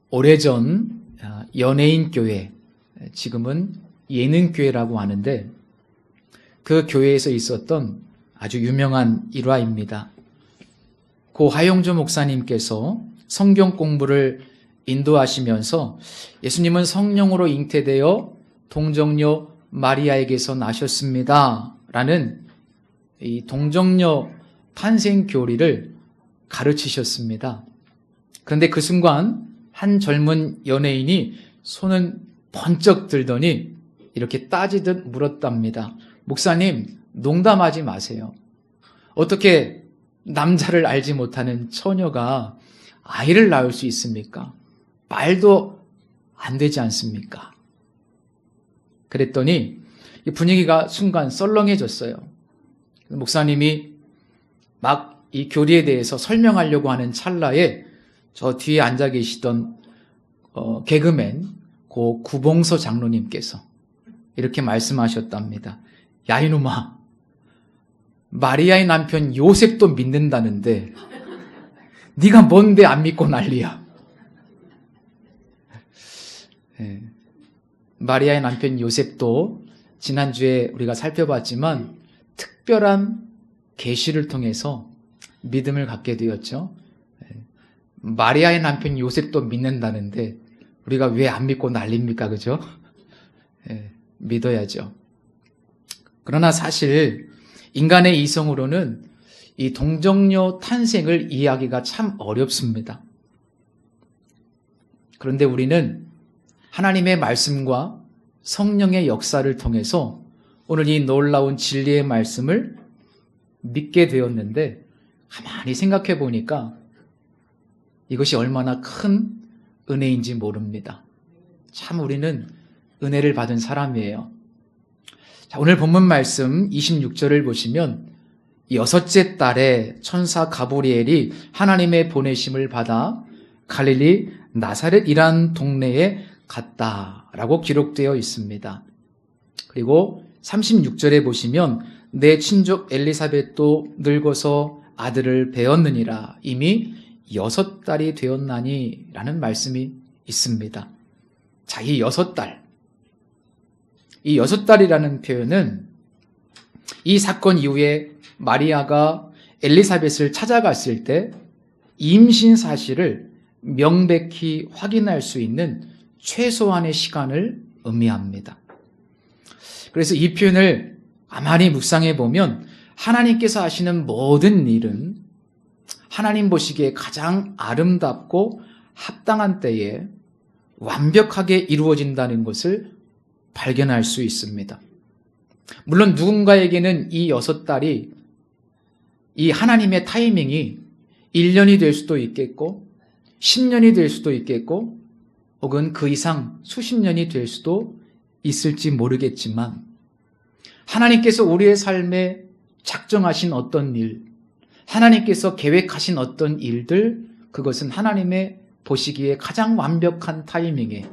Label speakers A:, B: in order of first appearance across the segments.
A: 오래전 연예인 교회, 지금은 예능교회라고 하는데 그 교회에서 있었던 아주 유명한 일화입니다. 고 하용조 목사님께서 성경 공부를 인도하시면서 예수님은 성령으로 잉태되어 동정녀 마리아에게서 나셨습니다 라는 이 동정녀 탄생 교리를 가르치셨습니다. 그런데 그 순간 한 젊은 연예인이 손은 번쩍 들더니 이렇게 따지듯 물었답니다. 목사님, 농담하지 마세요. 어떻게 남자를 알지 못하는 처녀가 아이를 낳을 수 있습니까? 말도 안 되지 않습니까? 그랬더니 분위기가 순간 썰렁해졌어요. 목사님이 막 이 교리에 대해서 설명하려고 하는 찰나에 저 뒤에 앉아 계시던 개그맨 고 구봉서 장로님께서 이렇게 말씀하셨답니다. 야 이놈아, 마리아의 남편 요셉도 믿는다는데 네가 뭔데 안 믿고 난리야. 네. 마리아의 남편 요셉도 지난주에 우리가 살펴봤지만 특별한 계시를 통해서 믿음을 갖게 되었죠. 마리아의 남편 요셉도 믿는다는데 우리가 왜 안 믿고 난립니까? 그죠? 믿어야죠. 그러나 사실 인간의 이성으로는 이 동정녀 탄생을 이해하기가 참 어렵습니다. 그런데 우리는 하나님의 말씀과 성령의 역사를 통해서 오늘 이 놀라운 진리의 말씀을 믿게 되었는데 가만히 생각해 보니까 이것이 얼마나 큰 은혜인지 모릅니다. 참 우리는 은혜를 받은 사람이에요. 자, 오늘 본문 말씀 26절을 보시면 여섯째 달에 천사 가브리엘이 하나님의 보내심을 받아 갈릴리 나사렛이란 동네에 갔다라고 기록되어 있습니다. 그리고 36절에 보시면 내 친족 엘리사벳도 늙어서 아들을 배었느니라 이미 6달이 되었나니 라는 말씀이 있습니다. 자, 이 6달. 이 6달이라는 표현은 이 사건 이후에 마리아가 엘리사벳을 찾아갔을 때 임신 사실을 명백히 확인할 수 있는 최소한의 시간을 의미합니다. 그래서 이 표현을 가만히 묵상해 보면 하나님께서 하시는 모든 일은 하나님 보시기에 가장 아름답고 합당한 때에 완벽하게 이루어진다는 것을 발견할 수 있습니다. 물론 누군가에게는 이 6달이 이 하나님의 타이밍이 1년이 될 수도 있겠고 10년이 될 수도 있겠고 혹은 그 이상 수십 년이 될 수도 있을지 모르겠지만 하나님께서 우리의 삶에 작정하신 어떤 일, 하나님께서 계획하신 어떤 일들, 그것은 하나님의 보시기에 가장 완벽한 타이밍에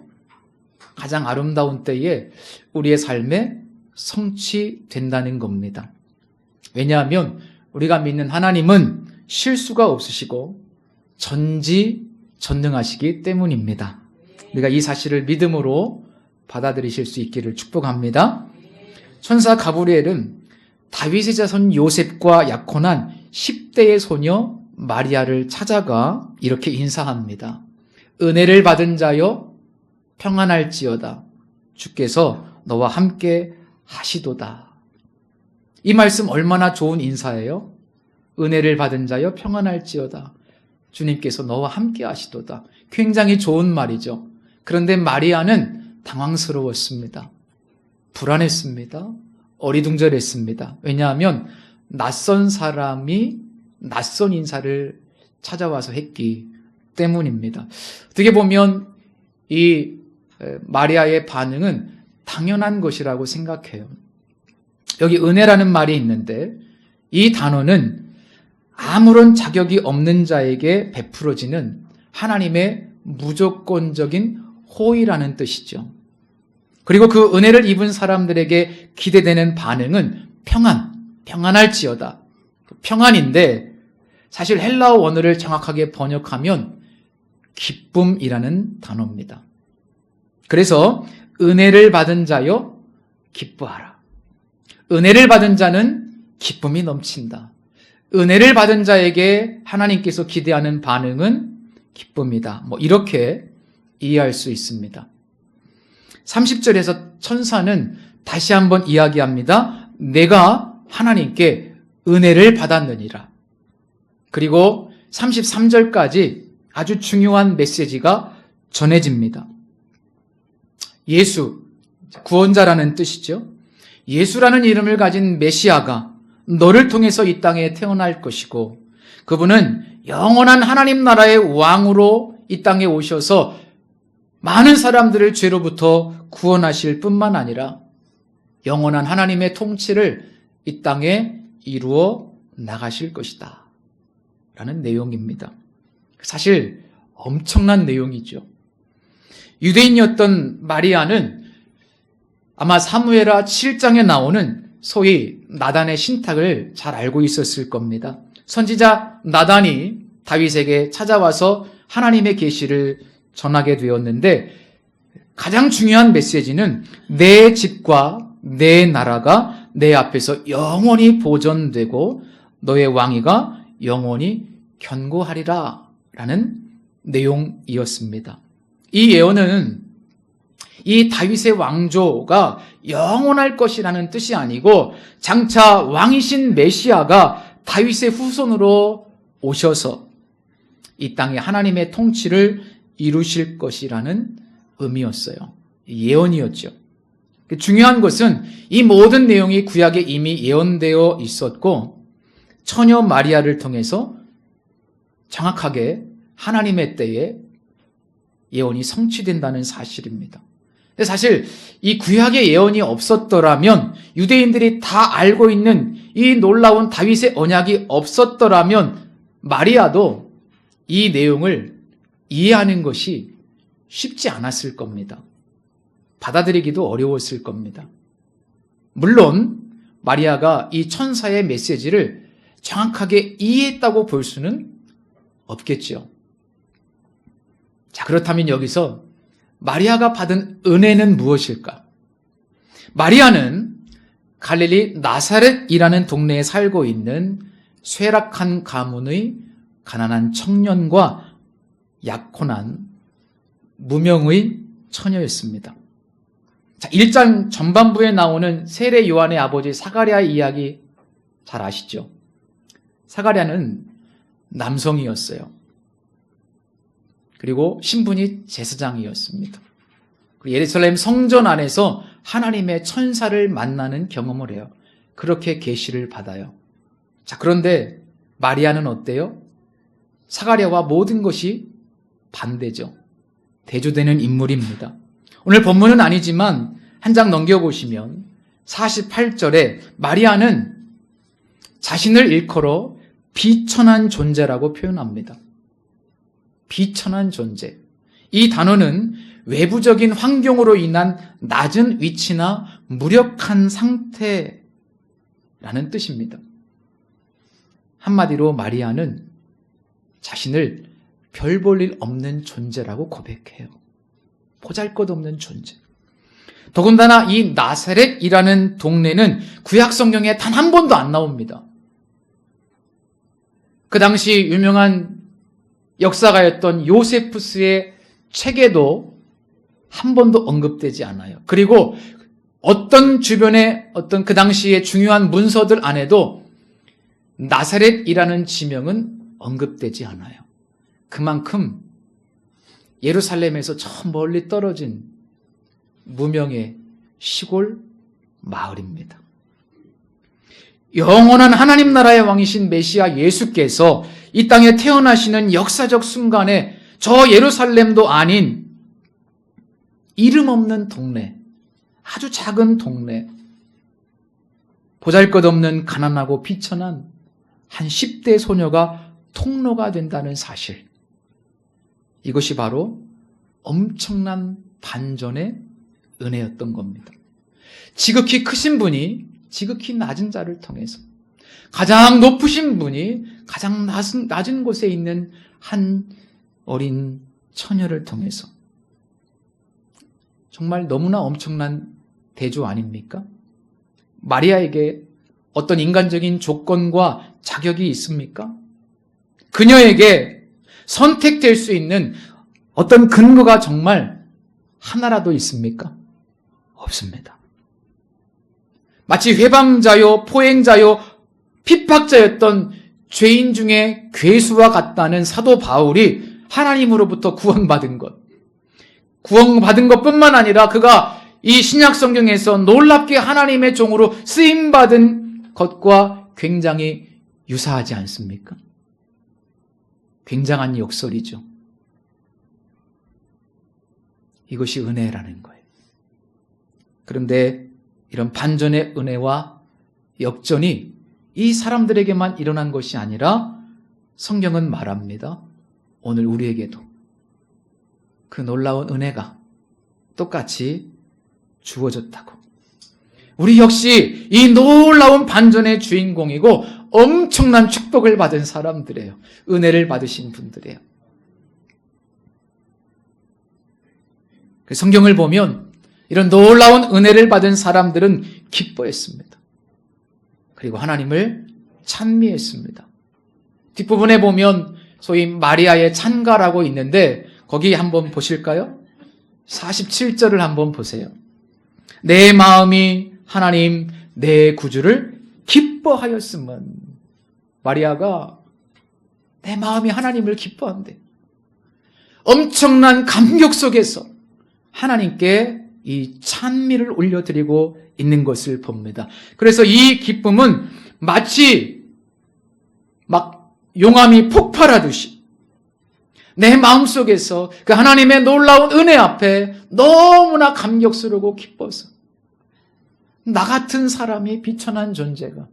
A: 가장 아름다운 때에 우리의 삶에 성취된다는 겁니다. 왜냐하면 우리가 믿는 하나님은 실수가 없으시고 전지전능하시기 때문입니다. 우리가 이 사실을 믿음으로 받아들이실 수 있기를 축복합니다. 천사 가브리엘은 다윗의 자손 요셉과 약혼한 10대의 소녀 마리아를 찾아가 이렇게 인사합니다. 은혜를 받은 자여 평안할지어다. 주께서 너와 함께 하시도다. 이 말씀 얼마나 좋은 인사예요? 은혜를 받은 자여 평안할지어다. 주님께서 너와 함께 하시도다. 굉장히 좋은 말이죠. 그런데 마리아는 당황스러웠습니다. 불안했습니다. 어리둥절했습니다. 왜냐하면 낯선 사람이 낯선 인사를 찾아와서 했기 때문입니다. 어떻게 보면 이 마리아의 반응은 당연한 것이라고 생각해요. 여기 은혜라는 말이 있는데 이 단어는 아무런 자격이 없는 자에게 베풀어지는 하나님의 무조건적인 호의라는 뜻이죠. 그리고 그 은혜를 입은 사람들에게 기대되는 반응은 평안할지어다. 평안인데 사실 헬라어 원어를 정확하게 번역하면 기쁨이라는 단어입니다. 그래서 은혜를 받은 자여 기뻐하라. 은혜를 받은 자는 기쁨이 넘친다. 은혜를 받은 자에게 하나님께서 기대하는 반응은 기쁨이다. 이렇게 이해할 수 있습니다. 30절에서 천사는 다시 한번 이야기합니다. 내가 하나님께 은혜를 받았느니라. 그리고 33절까지 아주 중요한 메시지가 전해집니다. 예수, 구원자라는 뜻이죠. 예수라는 이름을 가진 메시아가 너를 통해서 이 땅에 태어날 것이고 그분은 영원한 하나님 나라의 왕으로 이 땅에 오셔서 많은 사람들을 죄로부터 구원하실 뿐만 아니라 영원한 하나님의 통치를 이 땅에 이루어 나가실 것이다 라는 내용입니다. 사실 엄청난 내용이죠. 유대인이었던 마리아는 아마 사무엘하 7장에 나오는 소위 나단의 신탁을 잘 알고 있었을 겁니다. 선지자 나단이 다윗에게 찾아와서 하나님의 계시를 전하게 되었는데 가장 중요한 메시지는 내 집과 내 나라가 내 앞에서 영원히 보존되고 너의 왕위가 영원히 견고하리라 라는 내용이었습니다. 이 예언은 이 다윗의 왕조가 영원할 것이라는 뜻이 아니고 장차 왕이신 메시아가 다윗의 후손으로 오셔서 이 땅에 하나님의 통치를 이루실 것이라는 의미였어요. 예언이었죠. 중요한 것은 이 모든 내용이 구약에 이미 예언되어 있었고 처녀 마리아를 통해서 정확하게 하나님의 때에 예언이 성취된다는 사실입니다. 근데 사실 이 구약의 예언이 없었더라면 유대인들이 다 알고 있는 이 놀라운 다윗의 언약이 없었더라면 마리아도 이 내용을 이해하는 것이 쉽지 않았을 겁니다. 받아들이기도 어려웠을 겁니다. 물론 마리아가 이 천사의 메시지를 정확하게 이해했다고 볼 수는 없겠죠. 자, 그렇다면 여기서 마리아가 받은 은혜는 무엇일까? 마리아는 갈릴리 나사렛이라는 동네에 살고 있는 쇠락한 가문의 가난한 청년과 약혼한 무명의 처녀였습니다. 자, 1장 전반부에 나오는 세례 요한의 아버지 사가랴 이야기 잘 아시죠? 사가랴는 남성이었어요. 그리고 신분이 제사장이었습니다. 예루살렘 성전 안에서 하나님의 천사를 만나는 경험을 해요. 그렇게 계시를 받아요. 자, 그런데 마리아는 어때요? 사가랴와 모든 것이 반대죠. 대조되는 인물입니다. 오늘 본문은 아니지만 한 장 넘겨보시면 48절에 마리아는 자신을 일컬어 비천한 존재라고 표현합니다. 비천한 존재. 이 단어는 외부적인 환경으로 인한 낮은 위치나 무력한 상태라는 뜻입니다. 한마디로 마리아는 자신을 별 볼 일 없는 존재라고 고백해요. 보잘것없는 존재. 더군다나 이 나사렛이라는 동네는 구약 성경에 단 한 번도 안 나옵니다. 그 당시 유명한 역사가였던 요세푸스의 책에도 한 번도 언급되지 않아요. 그리고 어떤 주변의 어떤 그 당시의 중요한 문서들 안에도 나사렛이라는 지명은 언급되지 않아요. 그만큼 예루살렘에서 저 멀리 떨어진 무명의 시골 마을입니다. 영원한 하나님 나라의 왕이신 메시아 예수께서 이 땅에 태어나시는 역사적 순간에 저 예루살렘도 아닌 이름 없는 동네, 아주 작은 동네, 보잘것없는 가난하고 비천한 한 10대 소녀가 통로가 된다는 사실. 이것이 바로 엄청난 반전의 은혜였던 겁니다. 지극히 크신 분이 지극히 낮은 자를 통해서 가장 높으신 분이 가장 낮은 곳에 있는 한 어린 처녀를 통해서. 정말 너무나 엄청난 대조 아닙니까? 마리아에게 어떤 인간적인 조건과 자격이 있습니까? 그녀에게 선택될 수 있는 어떤 근거가 정말 하나라도 있습니까? 없습니다. 마치 회방자요, 포행자요, 핍박자였던 죄인 중에 괴수와 같다는 사도 바울이 하나님으로부터 구원받은 것뿐만 아니라 그가 이 신약 성경에서 놀랍게 하나님의 종으로 쓰임받은 것과 굉장히 유사하지 않습니까? 굉장한 역설이죠. 이것이 은혜라는 거예요. 그런데 이런 반전의 은혜와 역전이 이 사람들에게만 일어난 것이 아니라 성경은 말합니다. 오늘 우리에게도 그 놀라운 은혜가 똑같이 주어졌다고. 우리 역시 이 놀라운 반전의 주인공이고 엄청난 축복을 받은 사람들이에요. 은혜를 받으신 분들이에요. 성경을 보면 이런 놀라운 은혜를 받은 사람들은 기뻐했습니다. 그리고 하나님을 찬미했습니다. 뒷부분에 보면 소위 마리아의 찬가라고 있는데 거기 한번 보실까요? 47절을 한번 보세요. 내 마음이 하나님 내 구주를 기뻐하였음은. 마리아가 내 마음이 하나님을 기뻐한대. 엄청난 감격 속에서 하나님께 이 찬미를 올려드리고 있는 것을 봅니다. 그래서 이 기쁨은 마치 막 용암이 폭발하듯이 내 마음속에서 그 하나님의 놀라운 은혜 앞에 너무나 감격스러우고 기뻐서 나 같은 사람이 비천한 존재가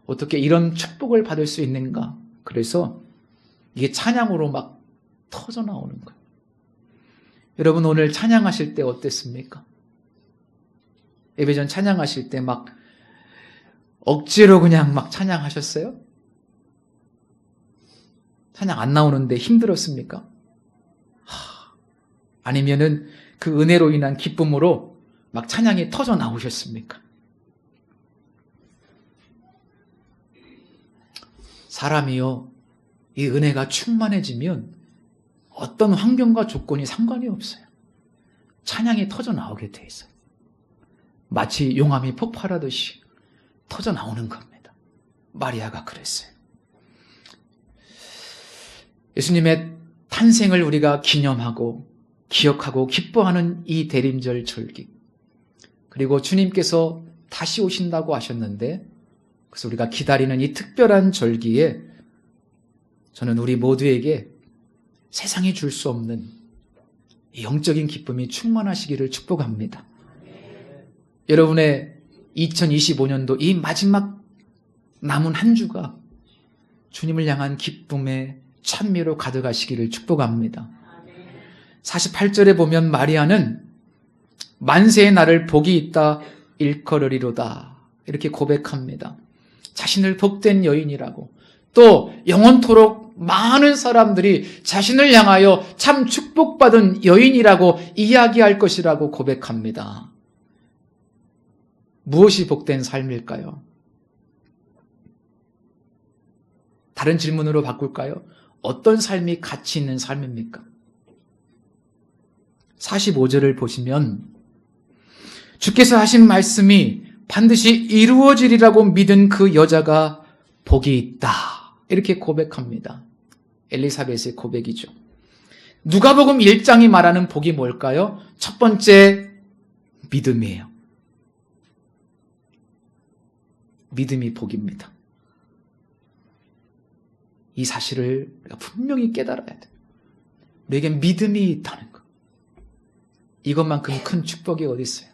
A: 어떻게 이런 축복을 받을 수 있는가. 그래서 이게 찬양으로 막 터져 나오는 거예요. 여러분 오늘 찬양하실 때 어땠습니까? 예배전 찬양하실 때 막 억지로 그냥 막 찬양하셨어요? 찬양 안 나오는데 힘들었습니까? 아니면은 그 은혜로 인한 기쁨으로 막 찬양이 터져 나오셨습니까? 사람이요, 이 은혜가 충만해지면 어떤 환경과 조건이 상관이 없어요. 찬양이 터져 나오게 돼 있어요. 마치 용암이 폭발하듯이 터져 나오는 겁니다. 마리아가 그랬어요. 예수님의 탄생을 우리가 기념하고 기억하고 기뻐하는 이 대림절 절기, 그리고 주님께서 다시 오신다고 하셨는데 그래서 우리가 기다리는 이 특별한 절기에 저는 우리 모두에게 세상이 줄 수 없는 영적인 기쁨이 충만하시기를 축복합니다. 여러분의 2025년도 이 마지막 남은 한 주가 주님을 향한 기쁨의 찬미로 가득하시기를 축복합니다. 48절에 보면 마리아는 만세의 날을 복이 있다 일컬으리로다 이렇게 고백합니다. 자신을 복된 여인이라고, 또 영원토록 많은 사람들이 자신을 향하여 참 축복받은 여인이라고 이야기할 것이라고 고백합니다. 무엇이 복된 삶일까요? 다른 질문으로 바꿀까요? 어떤 삶이 가치 있는 삶입니까? 45절을 보시면 주께서 하신 말씀이 반드시 이루어지리라고 믿은 그 여자가 복이 있다 이렇게 고백합니다. 엘리사벳의 고백이죠. 누가복음 1장이 말하는 복이 뭘까요? 첫 번째, 믿음이에요. 믿음이 복입니다. 이 사실을 우리가 분명히 깨달아야 돼요. 우리에게 믿음이 있다는 것. 이것만큼 큰 축복이 어디 있어요?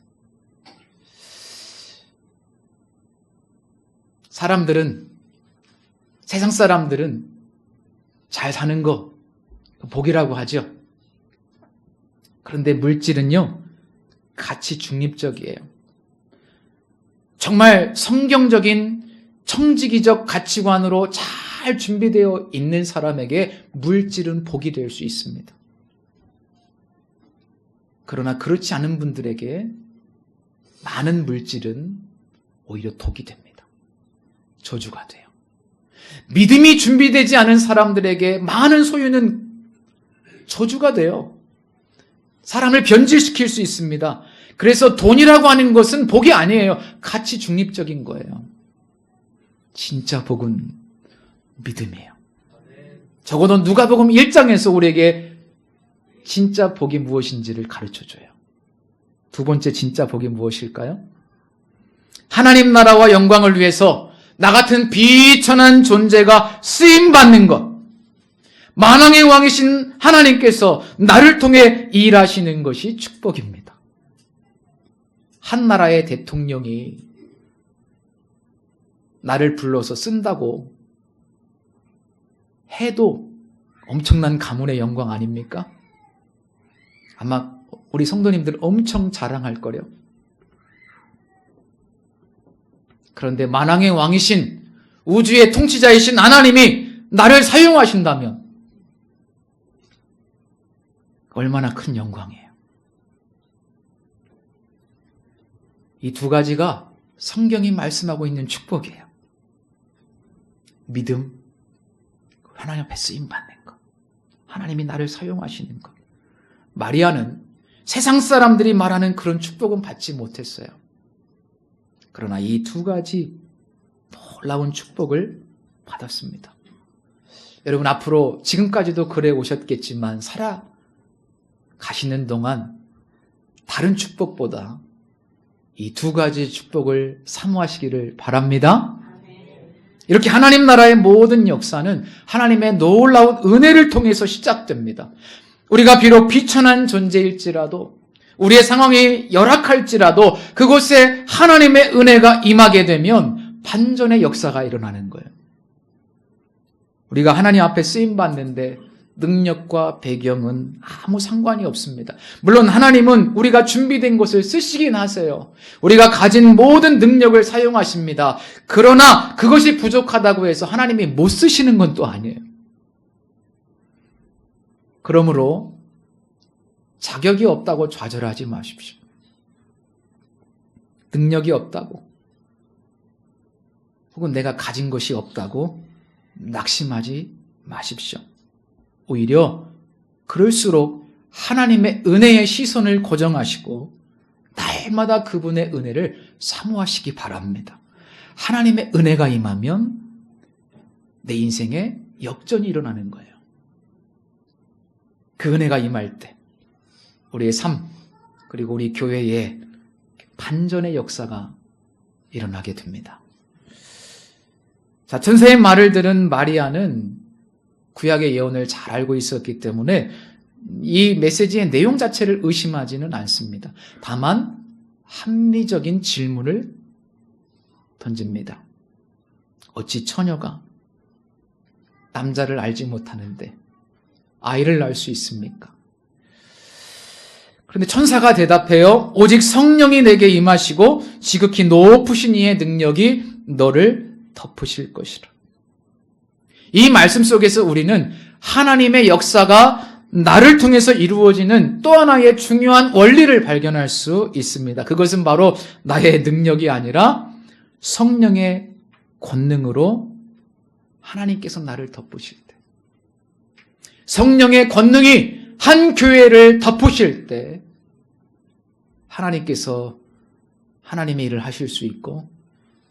A: 세상 사람들은 잘 사는 거 복이라고 하죠. 그런데 물질은요, 가치 중립적이에요. 정말 성경적인 청지기적 가치관으로 잘 준비되어 있는 사람에게 물질은 복이 될 수 있습니다. 그러나 그렇지 않은 분들에게 많은 물질은 오히려 독이 됩니다. 저주가 돼요. 믿음이 준비되지 않은 사람들에게 많은 소유는 저주가 돼요. 사람을 변질시킬 수 있습니다. 그래서 돈이라고 하는 것은 복이 아니에요. 가치 중립적인 거예요. 진짜 복은 믿음이에요. 적어도 누가복음 1장에서 우리에게 진짜 복이 무엇인지를 가르쳐줘요. 두 번째 진짜 복이 무엇일까요? 하나님 나라와 영광을 위해서 나 같은 비천한 존재가 쓰임받는 것. 만왕의 왕이신 하나님께서 나를 통해 일하시는 것이 축복입니다. 한 나라의 대통령이 나를 불러서 쓴다고 해도 엄청난 가문의 영광 아닙니까? 아마 우리 성도님들 엄청 자랑할 거래요. 그런데 만왕의 왕이신 우주의 통치자이신 하나님이 나를 사용하신다면 얼마나 큰 영광이에요. 이 두 가지가 성경이 말씀하고 있는 축복이에요. 믿음, 하나님 앞에 쓰임받는 것, 하나님이 나를 사용하시는 것. 마리아는 세상 사람들이 말하는 그런 축복은 받지 못했어요. 그러나 이 두 가지 놀라운 축복을 받았습니다. 여러분 앞으로 지금까지도 그래 오셨겠지만 살아가시는 동안 다른 축복보다 이 두 가지 축복을 사모하시기를 바랍니다. 이렇게 하나님 나라의 모든 역사는 하나님의 놀라운 은혜를 통해서 시작됩니다. 우리가 비록 비천한 존재일지라도 우리의 상황이 열악할지라도 그곳에 하나님의 은혜가 임하게 되면 반전의 역사가 일어나는 거예요. 우리가 하나님 앞에 쓰임받는데 능력과 배경은 아무 상관이 없습니다. 물론 하나님은 우리가 준비된 것을 쓰시긴 하세요. 우리가 가진 모든 능력을 사용하십니다. 그러나 그것이 부족하다고 해서 하나님이 못 쓰시는 건 또 아니에요. 그러므로 자격이 없다고 좌절하지 마십시오. 능력이 없다고 혹은 내가 가진 것이 없다고 낙심하지 마십시오. 오히려 그럴수록 하나님의 은혜의 시선을 고정하시고 날마다 그분의 은혜를 사모하시기 바랍니다. 하나님의 은혜가 임하면 내 인생에 역전이 일어나는 거예요. 그 은혜가 임할 때 우리의 삶 그리고 우리 교회에 반전의 역사가 일어나게 됩니다. 자, 천사의 말을 들은 마리아는 구약의 예언을 잘 알고 있었기 때문에 이 메시지의 내용 자체를 의심하지는 않습니다. 다만 합리적인 질문을 던집니다. 어찌 처녀가 남자를 알지 못하는데 아이를 낳을 수 있습니까? 그런데 천사가 대답해요. 오직 성령이 내게 임하시고 지극히 높으신 이의 능력이 너를 덮으실 것이라. 이 말씀 속에서 우리는 하나님의 역사가 나를 통해서 이루어지는 또 하나의 중요한 원리를 발견할 수 있습니다. 그것은 바로 나의 능력이 아니라 성령의 권능으로 하나님께서 나를 덮으실 때, 성령의 권능이 한 교회를 덮으실 때 하나님께서 하나님의 일을 하실 수 있고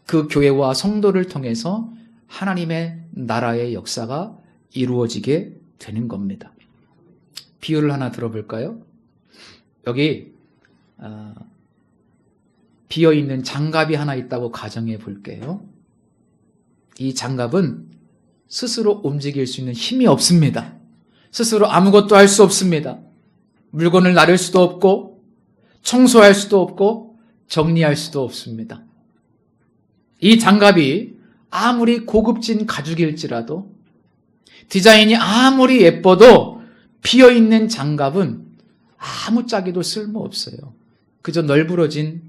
A: 그 교회와 성도를 통해서 하나님의 나라의 역사가 이루어지게 되는 겁니다. 비유를 하나 들어볼까요? 여기 비어있는 장갑이 하나 있다고 가정해 볼게요. 이 장갑은 스스로 움직일 수 있는 힘이 없습니다. 스스로 아무것도 할 수 없습니다. 물건을 나를 수도 없고 청소할 수도 없고 정리할 수도 없습니다. 이 장갑이 아무리 고급진 가죽일지라도 디자인이 아무리 예뻐도 비어있는 장갑은 아무짝에도 쓸모없어요. 그저 널브러진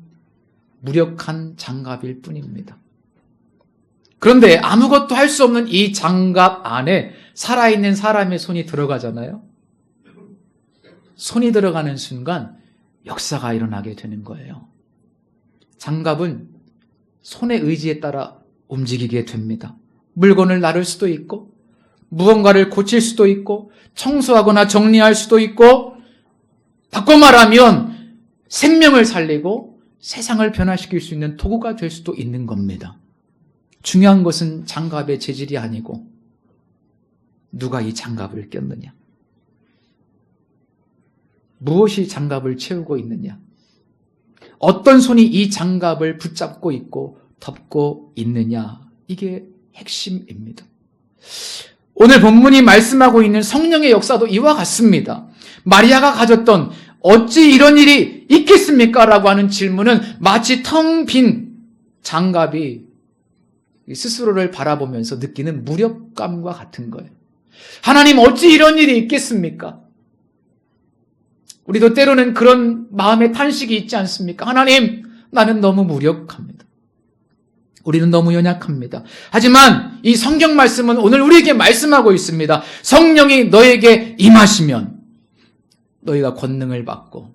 A: 무력한 장갑일 뿐입니다. 그런데 아무것도 할 수 없는 이 장갑 안에 살아있는 사람의 손이 들어가잖아요. 손이 들어가는 순간 역사가 일어나게 되는 거예요. 장갑은 손의 의지에 따라 움직이게 됩니다. 물건을 나를 수도 있고, 무언가를 고칠 수도 있고, 청소하거나 정리할 수도 있고, 바꿔 말하면 생명을 살리고 세상을 변화시킬 수 있는 도구가 될 수도 있는 겁니다. 중요한 것은 장갑의 재질이 아니고 누가 이 장갑을 꼈느냐, 무엇이 장갑을 채우고 있느냐, 어떤 손이 이 장갑을 붙잡고 있고 덮고 있느냐, 이게 핵심입니다. 오늘 본문이 말씀하고 있는 성령의 역사도 이와 같습니다. 마리아가 가졌던 어찌 이런 일이 있겠습니까? 라고 하는 질문은 마치 텅 빈 장갑이 스스로를 바라보면서 느끼는 무력감과 같은 거예요. 하나님, 어찌 이런 일이 있겠습니까? 우리도 때로는 그런 마음의 탄식이 있지 않습니까? 하나님, 나는 너무 무력합니다. 우리는 너무 연약합니다. 하지만 이 성경 말씀은 오늘 우리에게 말씀하고 있습니다. 성령이 너에게 임하시면 너희가 권능을 받고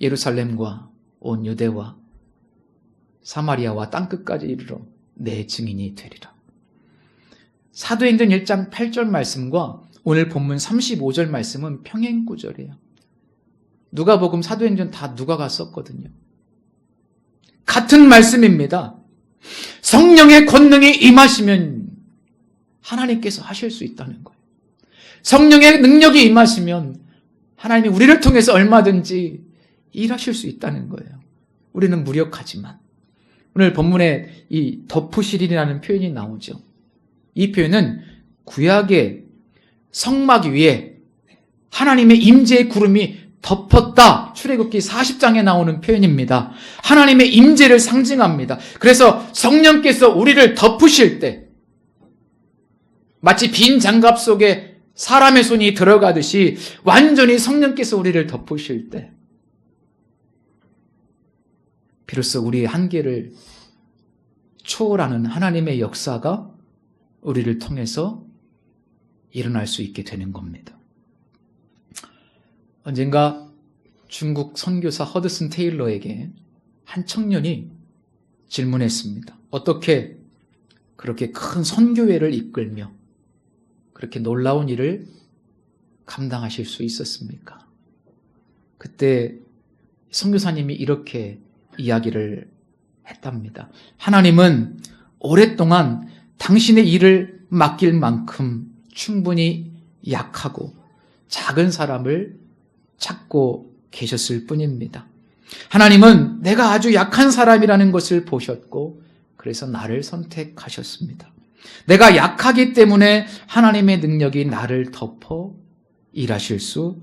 A: 예루살렘과 온 유대와 사마리아와 땅끝까지 이르러 내 증인이 되리라. 사도행전 1장 8절 말씀과 오늘 본문 35절 말씀은 평행구절이에요. 누가복음, 사도행전 다 누가가 썼거든요. 같은 말씀입니다. 성령의 권능이 임하시면 하나님께서 하실 수 있다는 거예요. 성령의 능력이 임하시면 하나님이 우리를 통해서 얼마든지 일하실 수 있다는 거예요. 우리는 무력하지만. 오늘 본문에 이 덮으시리라는 표현이 나오죠. 이 표현은 구약의 성막 위에 하나님의 임재의 구름이 덮었다. 출애굽기 40장에 나오는 표현입니다. 하나님의 임재를 상징합니다. 그래서 성령께서 우리를 덮으실 때 마치 빈 장갑 속에 사람의 손이 들어가듯이 완전히 성령께서 우리를 덮으실 때 비로소 우리의 한계를 초월하는 하나님의 역사가 우리를 통해서 일어날 수 있게 되는 겁니다. 언젠가 중국 선교사 허드슨 테일러에게 한 청년이 질문했습니다. 어떻게 그렇게 큰 선교회를 이끌며 그렇게 놀라운 일을 감당하실 수 있었습니까? 그때 선교사님이 이렇게 이야기를 했답니다. 하나님은 오랫동안 당신의 일을 맡길 만큼 충분히 약하고 작은 사람을 찾고 계셨을 뿐입니다. 하나님은 내가 아주 약한 사람이라는 것을 보셨고 그래서 나를 선택하셨습니다. 내가 약하기 때문에 하나님의 능력이 나를 덮어 일하실 수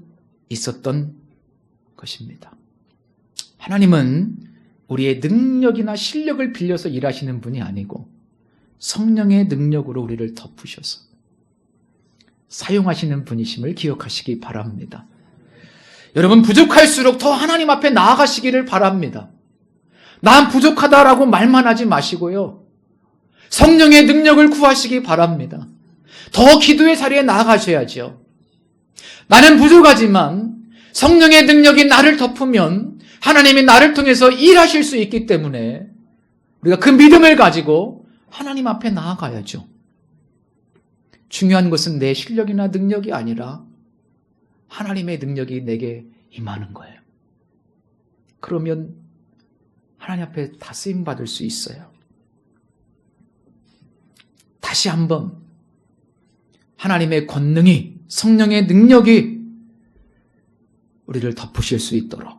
A: 있었던 것입니다. 하나님은 우리의 능력이나 실력을 빌려서 일하시는 분이 아니고 성령의 능력으로 우리를 덮으셔서 사용하시는 분이심을 기억하시기 바랍니다. 여러분, 부족할수록 더 하나님 앞에 나아가시기를 바랍니다. 난 부족하다라고 말만 하지 마시고요. 성령의 능력을 구하시기 바랍니다. 더 기도의 자리에 나아가셔야죠. 나는 부족하지만 성령의 능력이 나를 덮으면 하나님이 나를 통해서 일하실 수 있기 때문에 우리가 그 믿음을 가지고 하나님 앞에 나아가야죠. 중요한 것은 내 실력이나 능력이 아니라 하나님의 능력이 내게 임하는 거예요. 그러면 하나님 앞에 다 쓰임받을 수 있어요. 다시 한번 하나님의 권능이, 성령의 능력이 우리를 덮으실 수 있도록,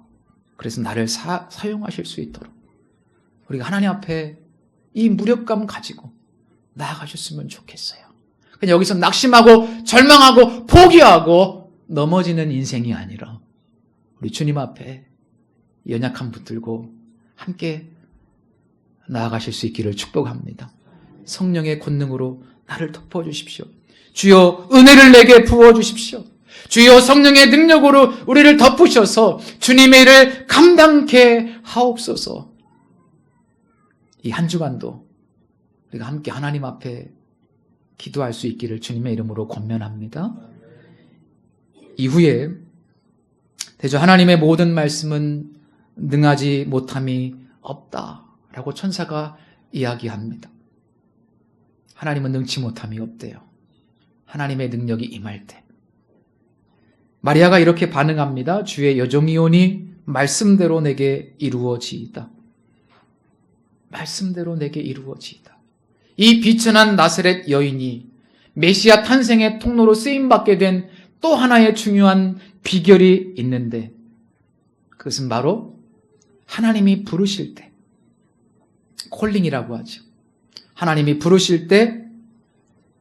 A: 그래서 나를 사용하실 수 있도록 우리가 하나님 앞에 이 무력감 가지고 나아가셨으면 좋겠어요. 그냥 여기서 낙심하고 절망하고 포기하고 넘어지는 인생이 아니라 우리 주님 앞에 연약한 붙들고 함께 나아가실 수 있기를 축복합니다. 성령의 권능으로 나를 덮어주십시오. 주여 은혜를 내게 부어주십시오. 주여 성령의 능력으로 우리를 덮으셔서 주님의 일을 감당케 하옵소서. 이 한 주간도 우리가 함께 하나님 앞에 기도할 수 있기를 주님의 이름으로 권면합니다. 이후에 대저 하나님의 모든 말씀은 능하지 못함이 없다라고 천사가 이야기합니다. 하나님은 능치 못함이 없대요. 하나님의 능력이 임할 때. 마리아가 이렇게 반응합니다. 주의 여종이오니 말씀대로 내게 이루어지이다. 말씀대로 내게 이루어지이다. 이 비천한 나사렛 여인이 메시아 탄생의 통로로 쓰임받게 된 또 하나의 중요한 비결이 있는데 그것은 바로 하나님이 부르실 때, 콜링이라고 하죠. 하나님이 부르실 때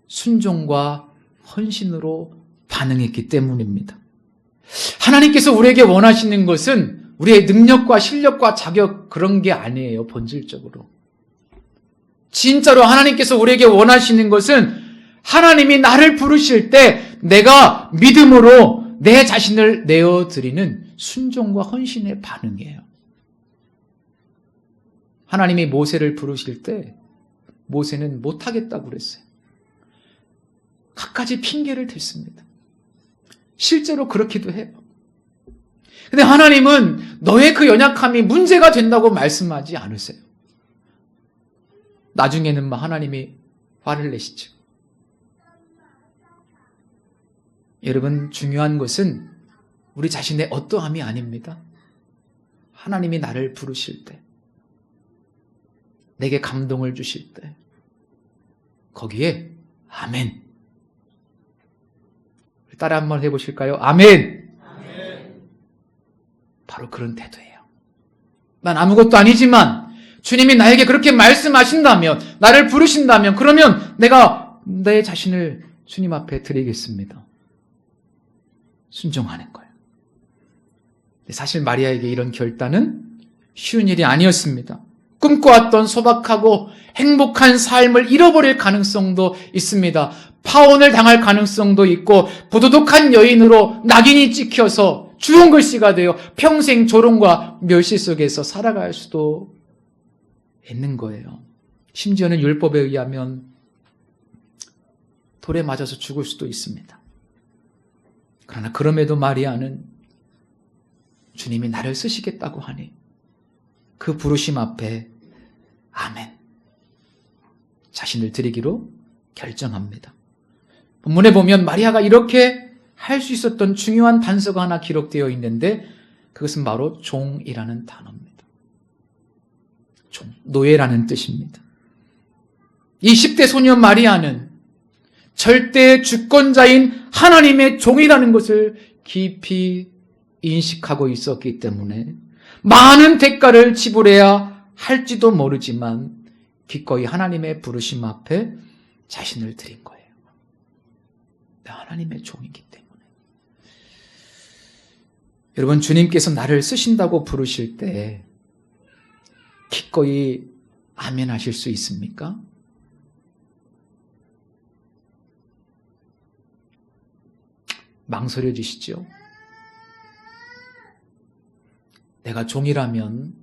A: 순종과 헌신으로 반응했기 때문입니다. 하나님께서 우리에게 원하시는 것은 우리의 능력과 실력과 자격 그런 게 아니에요. 본질적으로. 진짜로 하나님께서 우리에게 원하시는 것은 하나님이 나를 부르실 때 내가 믿음으로 내 자신을 내어드리는 순종과 헌신의 반응이에요. 하나님이 모세를 부르실 때 모세는 못하겠다고 그랬어요. 갖가지 핑계를 댔습니다. 실제로 그렇기도 해요. 근데 하나님은 너의 그 연약함이 문제가 된다고 말씀하지 않으세요. 나중에는 하나님이 화를 내시죠. 여러분, 중요한 것은 우리 자신의 어떠함이 아닙니다. 하나님이 나를 부르실 때, 내게 감동을 주실 때, 거기에 아멘. 따라 한번 해보실까요? 아멘. 아멘. 바로 그런 태도예요. 난 아무것도 아니지만 주님이 나에게 그렇게 말씀하신다면, 나를 부르신다면, 그러면 내가 내 자신을 주님 앞에 드리겠습니다. 순종하는 거예요. 사실 마리아에게 이런 결단은 쉬운 일이 아니었습니다. 꿈꿔왔던 소박하고 행복한 삶을 잃어버릴 가능성도 있습니다. 파혼을 당할 가능성도 있고 부도덕한 여인으로 낙인이 찍혀서 주홍 글씨가 되어 평생 조롱과 멸시 속에서 살아갈 수도 있는 거예요. 심지어는 율법에 의하면 돌에 맞아서 죽을 수도 있습니다. 그러나 그럼에도 마리아는 주님이 나를 쓰시겠다고 하니 그 부르심 앞에 아멘 자신을 드리기로 결정합니다. 본문에 보면 마리아가 이렇게 할 수 있었던 중요한 단서가 하나 기록되어 있는데 그것은 바로 종이라는 단어입니다. 종, 노예라는 뜻입니다. 이 10대 소녀 마리아는 절대 주권자인 하나님의 종이라는 것을 깊이 인식하고 있었기 때문에 많은 대가를 지불해야 할지도 모르지만 기꺼이 하나님의 부르심 앞에 자신을 드린 거예요. 하나님의 종이기 때문에. 여러분, 주님께서 나를 쓰신다고 부르실 때 기꺼이 아멘 하실 수 있습니까? 망설여지시죠? 내가 종이라면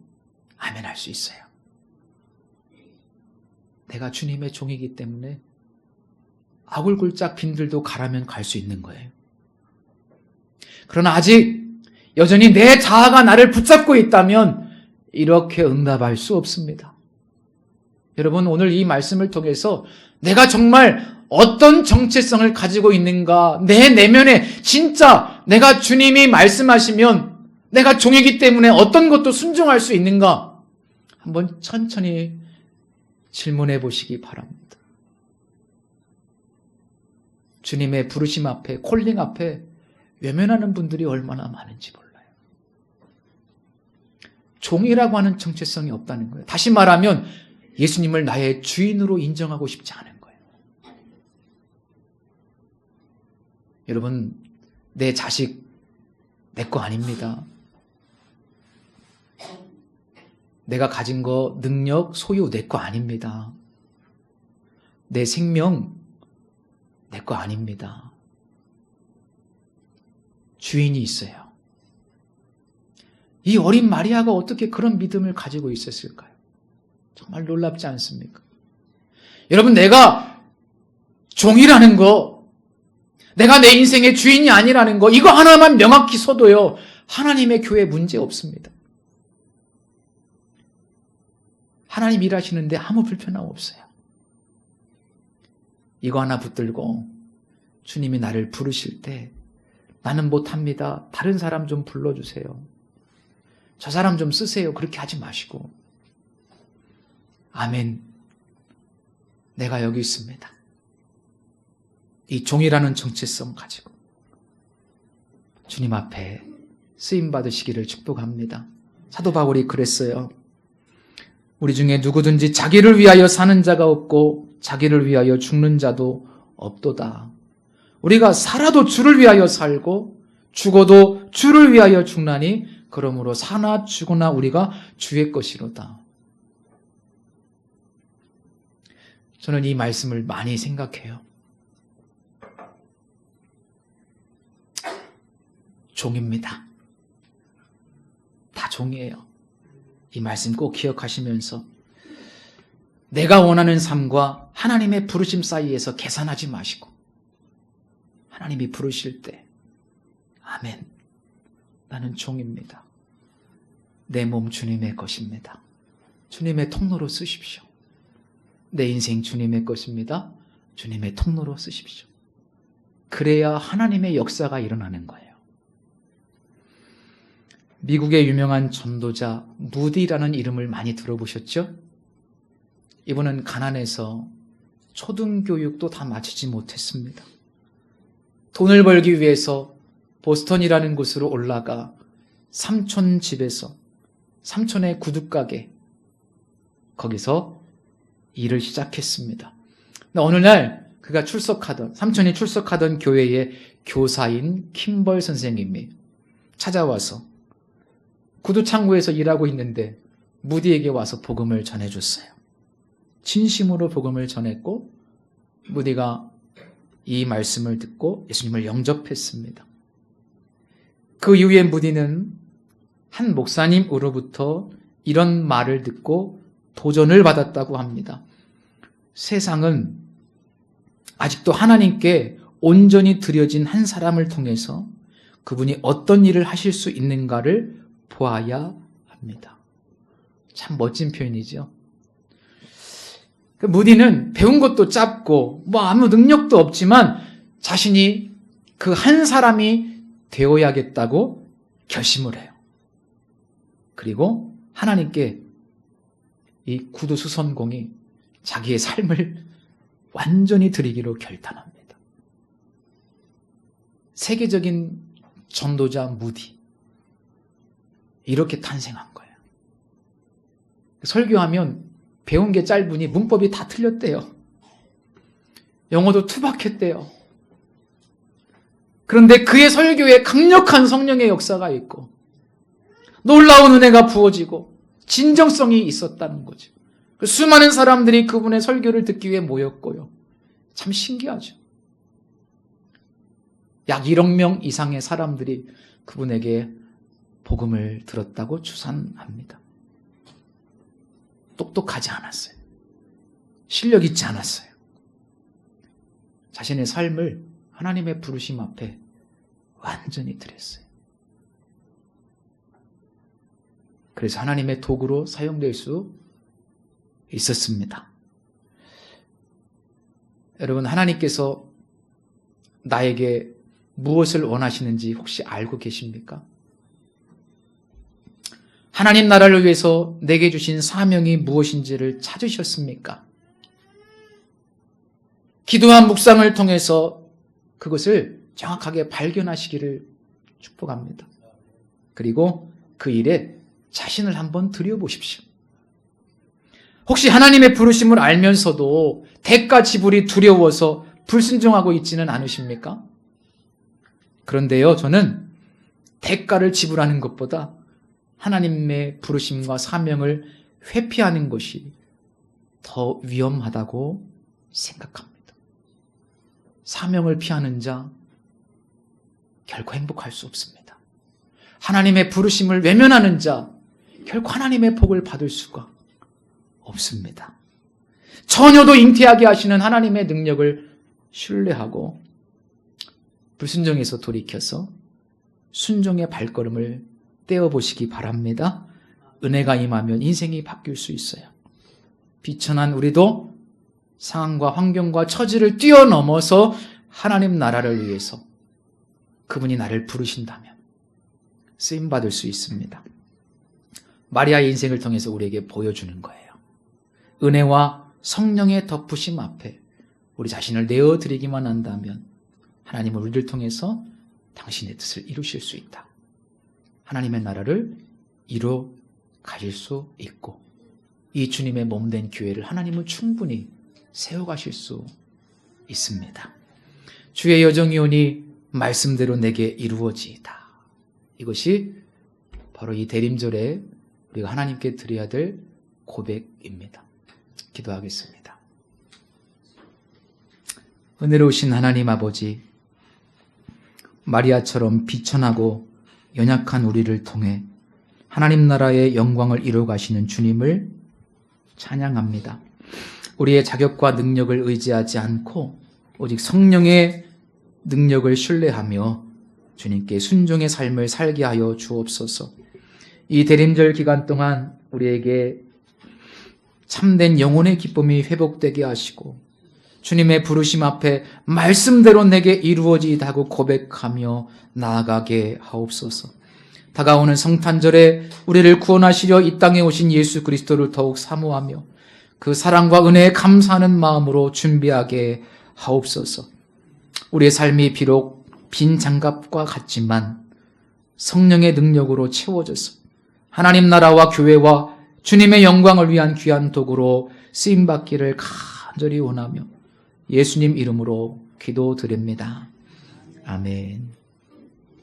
A: 아멘 할 수 있어요. 내가 주님의 종이기 때문에 아굴굴짝 빈들도 가라면 갈 수 있는 거예요. 그러나 아직 여전히 내 자아가 나를 붙잡고 있다면 이렇게 응답할 수 없습니다. 여러분, 오늘 이 말씀을 통해서 내가 정말 어떤 정체성을 가지고 있는가, 내 내면에 진짜 내가 주님이 말씀하시면 내가 종이기 때문에 어떤 것도 순종할 수 있는가 한번 천천히 질문해 보시기 바랍니다. 주님의 부르심 앞에, 콜링 앞에 외면하는 분들이 얼마나 많은지 몰라요. 종이라고 하는 정체성이 없다는 거예요. 다시 말하면 예수님을 나의 주인으로 인정하고 싶지 않은 거예요. 여러분, 내 자식 내 거 아닙니다. 내가 가진 거, 능력, 소유 내 거 아닙니다. 내 생명 내 거 아닙니다. 주인이 있어요. 이 어린 마리아가 어떻게 그런 믿음을 가지고 있었을까요? 정말 놀랍지 않습니까? 여러분, 내가 종이라는 거, 내가 내 인생의 주인이 아니라는 거, 이거 하나만 명확히 서도요, 하나님의 교회 문제 없습니다. 하나님 일하시는데 아무 불편함 없어요. 이거 하나 붙들고 주님이 나를 부르실 때 나는 못합니다. 다른 사람 좀 불러주세요. 저 사람 좀 쓰세요. 그렇게 하지 마시고 아멘. 내가 여기 있습니다. 이 종이라는 정체성 가지고 주님 앞에 쓰임 받으시기를 축복합니다. 사도 바울이 그랬어요. 우리 중에 누구든지 자기를 위하여 사는 자가 없고 자기를 위하여 죽는 자도 없도다. 우리가 살아도 주를 위하여 살고 죽어도 주를 위하여 죽나니 그러므로 사나 죽으나 우리가 주의 것이로다. 저는 이 말씀을 많이 생각해요. 종입니다. 다 종이에요. 이 말씀 꼭 기억하시면서 내가 원하는 삶과 하나님의 부르심 사이에서 계산하지 마시고 하나님이 부르실 때 아멘. 나는 종입니다. 내 몸 주님의 것입니다. 주님의 통로로 쓰십시오. 내 인생 주님의 것입니다. 주님의 통로로 쓰십시오. 그래야 하나님의 역사가 일어나는 거예요. 미국의 유명한 전도자 무디라는 이름을 많이 들어보셨죠? 이분은 가난해서 초등교육도 다 마치지 못했습니다. 돈을 벌기 위해서 보스턴이라는 곳으로 올라가 삼촌 집에서 삼촌의 구둣가게 거기서 일을 시작했습니다. 근데 어느 날 그가 삼촌이 출석하던 교회의 교사인 킴벌 선생님이 찾아와서 구두창고에서 일하고 있는데 무디에게 와서 복음을 전해줬어요. 진심으로 복음을 전했고 무디가 이 말씀을 듣고 예수님을 영접했습니다. 그 이후에 무디는 한 목사님으로부터 이런 말을 듣고 도전을 받았다고 합니다. 세상은 아직도 하나님께 온전히 드려진 한 사람을 통해서 그분이 어떤 일을 하실 수 있는가를 보아야 합니다. 참 멋진 표현이죠. 무디는 배운 것도 짧고 아무 능력도 없지만 자신이 그 한 사람이 되어야겠다고 결심을 해요. 그리고 하나님께 이 구두 수선공이 자기의 삶을 완전히 드리기로 결단합니다. 세계적인 전도자 무디. 이렇게 탄생한 거예요. 설교하면 배운 게 짧으니 문법이 다 틀렸대요. 영어도 투박했대요. 그런데 그의 설교에 강력한 성령의 역사가 있고 놀라운 은혜가 부어지고 진정성이 있었다는 거죠. 수많은 사람들이 그분의 설교를 듣기 위해 모였고요. 참 신기하죠. 약 1억 명 이상의 사람들이 그분에게 복음을 들었다고 추산합니다. 똑똑하지 않았어요. 실력 있지 않았어요. 자신의 삶을 하나님의 부르심 앞에 완전히 드렸어요. 그래서 하나님의 도구로 사용될 수 있었습니다. 여러분, 하나님께서 나에게 무엇을 원하시는지 혹시 알고 계십니까? 하나님 나라를 위해서 내게 주신 사명이 무엇인지를 찾으셨습니까? 기도한 묵상을 통해서 그것을 정확하게 발견하시기를 축복합니다. 그리고 그 일에 자신을 한번 들여보십시오. 혹시 하나님의 부르심을 알면서도 대가 지불이 두려워서 불순종하고 있지는 않으십니까? 그런데요, 저는 대가를 지불하는 것보다 하나님의 부르심과 사명을 회피하는 것이 더 위험하다고 생각합니다. 사명을 피하는 자 결코 행복할 수 없습니다. 하나님의 부르심을 외면하는 자 결코 하나님의 복을 받을 수가 없습니다. 전혀도 잉태하게 하시는 하나님의 능력을 신뢰하고 불순종에서 돌이켜서 순종의 발걸음을 떼어보시기 바랍니다. 은혜가 임하면 인생이 바뀔 수 있어요. 비천한 우리도 상황과 환경과 처지를 뛰어넘어서 하나님 나라를 위해서 그분이 나를 부르신다면 쓰임받을 수 있습니다. 마리아의 인생을 통해서 우리에게 보여주는 거예요. 은혜와 성령의 덮으심 앞에 우리 자신을 내어드리기만 한다면 하나님은 우리를 통해서 당신의 뜻을 이루실 수 있다. 하나님의 나라를 이루어 가실 수 있고 이 주님의 몸된 교회를 하나님은 충분히 세워가실 수 있습니다. 주의 여정이오니 말씀대로 내게 이루어지이다. 이것이 바로 이 대림절에 우리가 하나님께 드려야 될 고백입니다. 기도하겠습니다. 은혜로우신 하나님 아버지, 마리아처럼 비천하고 연약한 우리를 통해 하나님 나라의 영광을 이루어 가시는 주님을 찬양합니다. 우리의 자격과 능력을 의지하지 않고 오직 성령의 능력을 신뢰하며 주님께 순종의 삶을 살게 하여 주옵소서. 이 대림절 기간 동안 우리에게 참된 영혼의 기쁨이 회복되게 하시고 주님의 부르심 앞에 말씀대로 내게 이루어지다고 고백하며 나아가게 하옵소서. 다가오는 성탄절에 우리를 구원하시려 이 땅에 오신 예수 그리스도를 더욱 사모하며 그 사랑과 은혜에 감사하는 마음으로 준비하게 하옵소서. 우리의 삶이 비록 빈 장갑과 같지만 성령의 능력으로 채워져서 하나님 나라와 교회와 주님의 영광을 위한 귀한 도구로 쓰임받기를 간절히 원하며 예수님 이름으로 기도드립니다. 아멘.